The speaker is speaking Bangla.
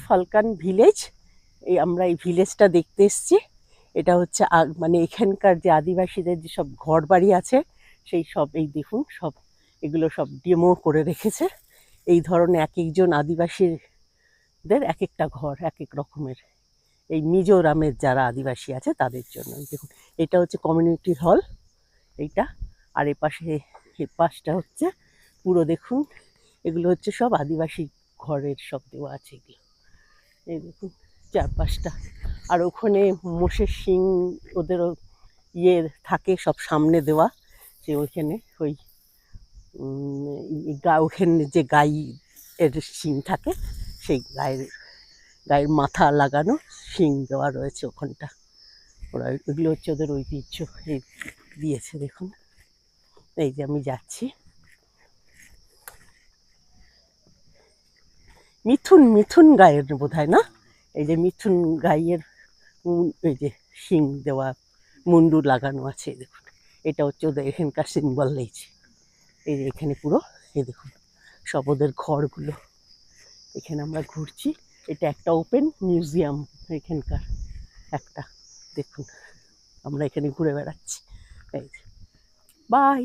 ফালকান ভিলেজ। আমরা এই ভিলেজটা দেখতে এসেছি। এটা হচ্ছে মানে এখানকার যে আদিবাসীদের যেসব ঘর বাড়ি আছে সেই সব, এই দেখুন সব এগুলো সব ডেমো করে রেখেছে। এই ধরনের এক একজন আদিবাসীদের এক একটা ঘর এক এক রকমের, এই মিজোরামের যারা আদিবাসী আছে তাদের জন্য। দেখুন এটা হচ্ছে কমিউনিটি হল এইটা, আর এ পাশটা হচ্ছে পুরো দেখুন এগুলো হচ্ছে সব আদিবাসী ঘরের সব দেওয়া আছে এগুলো। এই দেখুন চারপাশটা, আর ওখানে মোষের শিং ওদেরও ইয়ে থাকে সব সামনে দেওয়া, যে ওইখানে ওই ওখানে যে গাই এর শিং থাকে সেই গায়ের মাথা লাগানো শিং দেওয়া রয়েছে ওখানটা। ওরা এগুলো হচ্ছে ওদের ঐতিহ্য, এই দিয়েছে দেখুন। এই যে আমি যাচ্ছি, মিথুন মিথুন গায়ের বোধ হয় না, এই যে মিথুন গাইয়ের এই যে শিং দেওয়া মুন্ডু লাগানো আছে দেখুন। এটা হচ্ছে ওদের এখানকার সিম্বল। এই যে এখানে পুরো এই দেখুন সব ওদের ঘরগুলো। এখানে আমরা ঘুরছি, এটা একটা ওপেন মিউজিয়াম এখানকার একটা, দেখুন আমরা এখানে ঘুরে বেড়াচ্ছি। এই বাই।